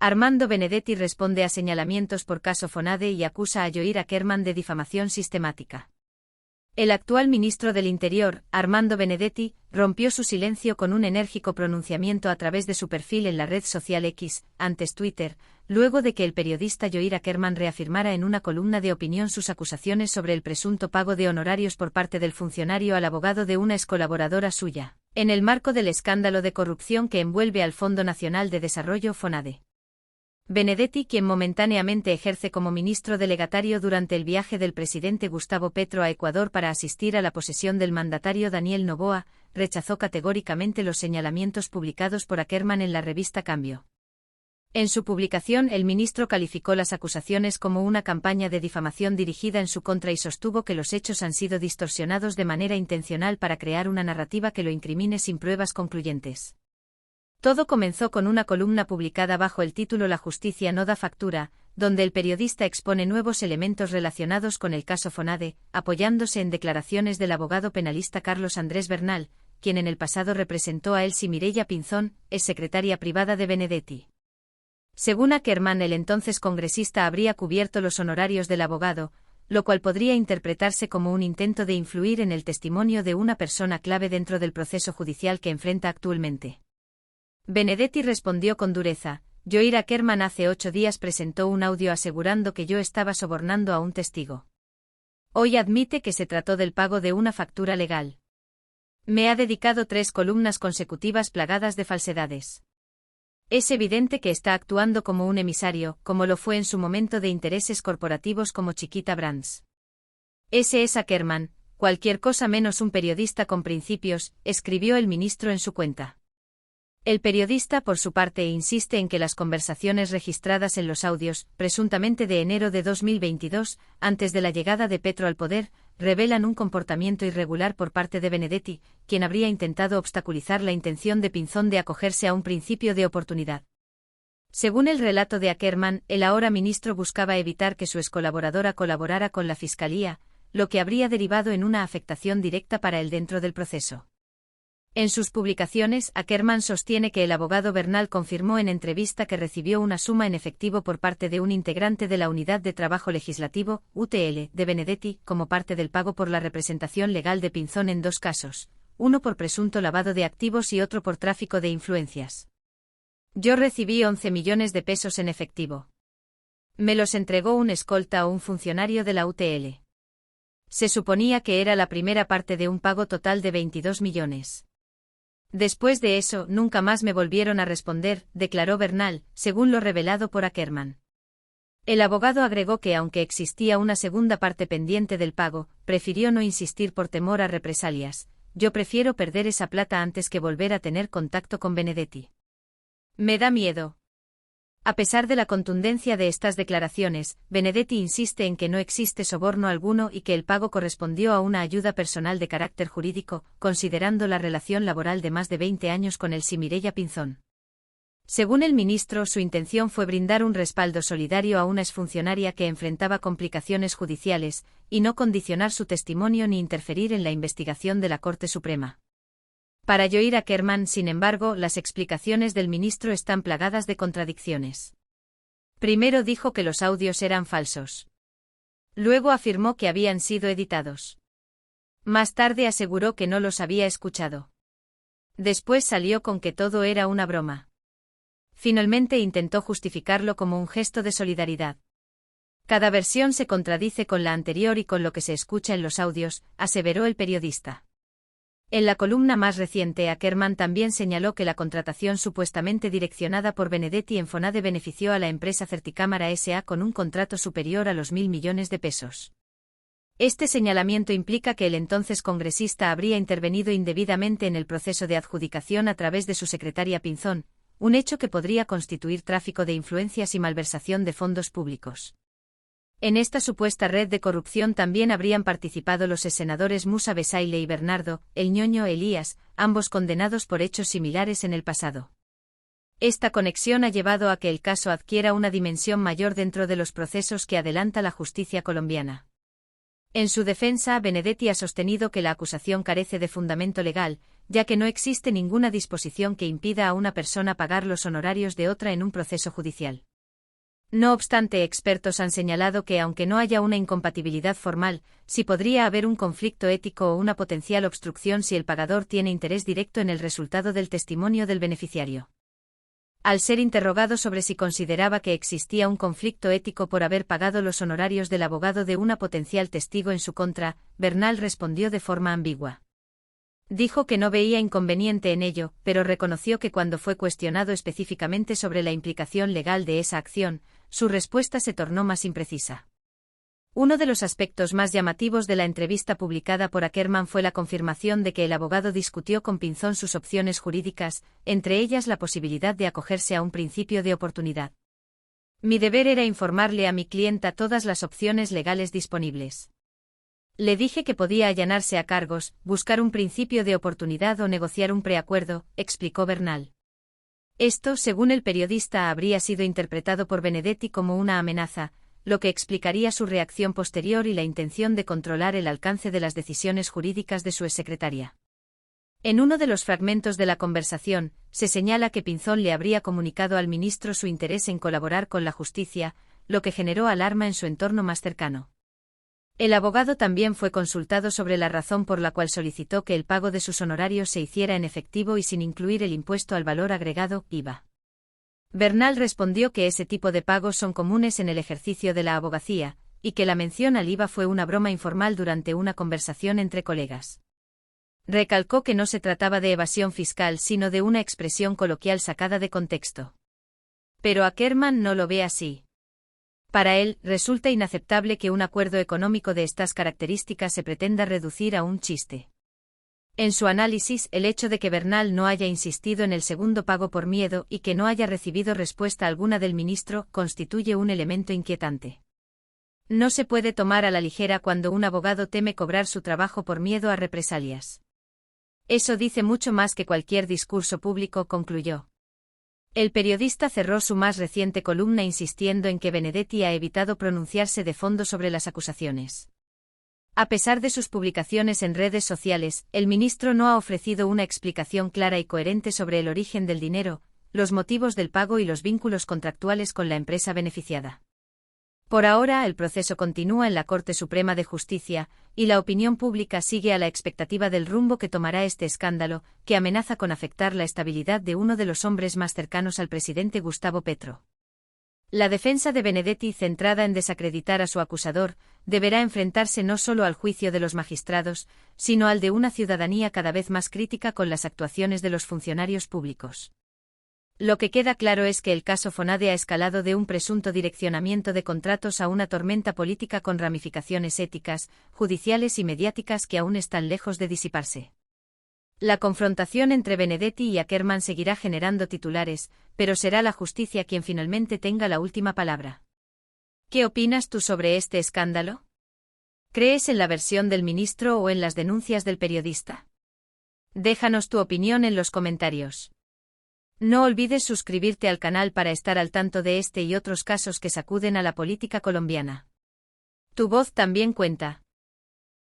Armando Benedetti responde a señalamientos por caso Fonade y acusa a Yoir Ackerman de difamación sistemática. El actual ministro del Interior, Armando Benedetti, rompió su silencio con un enérgico pronunciamiento a través de su perfil en la red social X, antes Twitter, luego de que el periodista Yoir Ackerman reafirmara en una columna de opinión sus acusaciones sobre el presunto pago de honorarios por parte del funcionario al abogado de una excolaboradora suya, en el marco del escándalo de corrupción que envuelve al Fondo Nacional de Desarrollo Fonade. Benedetti, quien momentáneamente ejerce como ministro delegatario durante el viaje del presidente Gustavo Petro a Ecuador para asistir a la posesión del mandatario Daniel Noboa, rechazó categóricamente los señalamientos publicados por Ackerman en la revista Cambio. En su publicación, el ministro calificó las acusaciones como una campaña de difamación dirigida en su contra y sostuvo que los hechos han sido distorsionados de manera intencional para crear una narrativa que lo incrimine sin pruebas concluyentes. Todo comenzó con una columna publicada bajo el título La justicia no da factura, donde el periodista expone nuevos elementos relacionados con el caso Fonade, apoyándose en declaraciones del abogado penalista Carlos Andrés Bernal, quien en el pasado representó a Elsie Mireia Pinzón, exsecretaria privada de Benedetti. Según Ackerman, el entonces congresista habría cubierto los honorarios del abogado, lo cual podría interpretarse como un intento de influir en el testimonio de una persona clave dentro del proceso judicial que enfrenta actualmente. Benedetti respondió con dureza: Yoir Ackerman hace 8 días presentó un audio asegurando que yo estaba sobornando a un testigo. Hoy admite que se trató del pago de una factura legal. Me ha dedicado 3 columnas consecutivas plagadas de falsedades. Es evidente que está actuando como un emisario, como lo fue en su momento de intereses corporativos como Chiquita Brands. Ese es Ackerman, cualquier cosa menos un periodista con principios, escribió el ministro en su cuenta. El periodista, por su parte, insiste en que las conversaciones registradas en los audios, presuntamente de enero de 2022, antes de la llegada de Petro al poder, revelan un comportamiento irregular por parte de Benedetti, quien habría intentado obstaculizar la intención de Pinzón de acogerse a un principio de oportunidad. Según el relato de Ackerman, el ahora ministro buscaba evitar que su excolaboradora colaborara con la Fiscalía, lo que habría derivado en una afectación directa para él dentro del proceso. En sus publicaciones, Ackerman sostiene que el abogado Bernal confirmó en entrevista que recibió una suma en efectivo por parte de un integrante de la Unidad de Trabajo Legislativo, UTL, de Benedetti, como parte del pago por la representación legal de Pinzón en 2 casos, uno por presunto lavado de activos y otro por tráfico de influencias. Yo recibí 11 millones de pesos en efectivo. Me los entregó un escolta o un funcionario de la UTL. Se suponía que era la primera parte de un pago total de 22 millones. Después de eso, nunca más me volvieron a responder, declaró Bernal, según lo revelado por Ackerman. El abogado agregó que aunque existía una segunda parte pendiente del pago, prefirió no insistir por temor a represalias. Yo prefiero perder esa plata antes que volver a tener contacto con Benedetti. Me da miedo. A pesar de la contundencia de estas declaraciones, Benedetti insiste en que no existe soborno alguno y que el pago correspondió a una ayuda personal de carácter jurídico, considerando la relación laboral de más de 20 años con Elsie Mireia Pinzón. Según el ministro, su intención fue brindar un respaldo solidario a una exfuncionaria que enfrentaba complicaciones judiciales, y no condicionar su testimonio ni interferir en la investigación de la Corte Suprema. Para Yoir Ackerman, sin embargo, las explicaciones del ministro están plagadas de contradicciones. Primero dijo que los audios eran falsos. Luego afirmó que habían sido editados. Más tarde aseguró que no los había escuchado. Después salió con que todo era una broma. Finalmente intentó justificarlo como un gesto de solidaridad. Cada versión se contradice con la anterior y con lo que se escucha en los audios, aseveró el periodista. En la columna más reciente, Ackerman también señaló que la contratación supuestamente direccionada por Benedetti en Fonade benefició a la empresa Certicámara S.A. con un contrato superior a los 1.000 millones de pesos. Este señalamiento implica que el entonces congresista habría intervenido indebidamente en el proceso de adjudicación a través de su secretaria Pinzón, un hecho que podría constituir tráfico de influencias y malversación de fondos públicos. En esta supuesta red de corrupción también habrían participado los exsenadores Musa Besaile y Bernardo, el ñoño Elías, ambos condenados por hechos similares en el pasado. Esta conexión ha llevado a que el caso adquiera una dimensión mayor dentro de los procesos que adelanta la justicia colombiana. En su defensa, Benedetti ha sostenido que la acusación carece de fundamento legal, ya que no existe ninguna disposición que impida a una persona pagar los honorarios de otra en un proceso judicial. No obstante, expertos han señalado que aunque no haya una incompatibilidad formal, sí podría haber un conflicto ético o una potencial obstrucción si el pagador tiene interés directo en el resultado del testimonio del beneficiario. Al ser interrogado sobre si consideraba que existía un conflicto ético por haber pagado los honorarios del abogado de una potencial testigo en su contra, Bernal respondió de forma ambigua. Dijo que no veía inconveniente en ello, pero reconoció que cuando fue cuestionado específicamente sobre la implicación legal de esa acción, su respuesta se tornó más imprecisa. Uno de los aspectos más llamativos de la entrevista publicada por Ackerman fue la confirmación de que el abogado discutió con Pinzón sus opciones jurídicas, entre ellas la posibilidad de acogerse a un principio de oportunidad. Mi deber era informarle a mi clienta todas las opciones legales disponibles. Le dije que podía allanarse a cargos, buscar un principio de oportunidad o negociar un preacuerdo, explicó Bernal. Esto, según el periodista, habría sido interpretado por Benedetti como una amenaza, lo que explicaría su reacción posterior y la intención de controlar el alcance de las decisiones jurídicas de su exsecretaria. En uno de los fragmentos de la conversación, se señala que Pinzón le habría comunicado al ministro su interés en colaborar con la justicia, lo que generó alarma en su entorno más cercano. El abogado también fue consultado sobre la razón por la cual solicitó que el pago de sus honorarios se hiciera en efectivo y sin incluir el impuesto al valor agregado, IVA. Bernal respondió que ese tipo de pagos son comunes en el ejercicio de la abogacía, y que la mención al IVA fue una broma informal durante una conversación entre colegas. Recalcó que no se trataba de evasión fiscal sino de una expresión coloquial sacada de contexto. Pero Ackerman no lo ve así. Para él, resulta inaceptable que un acuerdo económico de estas características se pretenda reducir a un chiste. En su análisis, el hecho de que Bernal no haya insistido en el segundo pago por miedo y que no haya recibido respuesta alguna del ministro constituye un elemento inquietante. No se puede tomar a la ligera cuando un abogado teme cobrar su trabajo por miedo a represalias. Eso dice mucho más que cualquier discurso público, concluyó. El periodista cerró su más reciente columna insistiendo en que Benedetti ha evitado pronunciarse de fondo sobre las acusaciones. A pesar de sus publicaciones en redes sociales, el ministro no ha ofrecido una explicación clara y coherente sobre el origen del dinero, los motivos del pago y los vínculos contractuales con la empresa beneficiada. Por ahora, el proceso continúa en la Corte Suprema de Justicia, y la opinión pública sigue a la expectativa del rumbo que tomará este escándalo, que amenaza con afectar la estabilidad de uno de los hombres más cercanos al presidente Gustavo Petro. La defensa de Benedetti, centrada en desacreditar a su acusador, deberá enfrentarse no solo al juicio de los magistrados, sino al de una ciudadanía cada vez más crítica con las actuaciones de los funcionarios públicos. Lo que queda claro es que el caso Fonade ha escalado de un presunto direccionamiento de contratos a una tormenta política con ramificaciones éticas, judiciales y mediáticas que aún están lejos de disiparse. La confrontación entre Benedetti y Ackerman seguirá generando titulares, pero será la justicia quien finalmente tenga la última palabra. ¿Qué opinas tú sobre este escándalo? ¿Crees en la versión del ministro o en las denuncias del periodista? Déjanos tu opinión en los comentarios. No olvides suscribirte al canal para estar al tanto de este y otros casos que sacuden a la política colombiana. Tu voz también cuenta.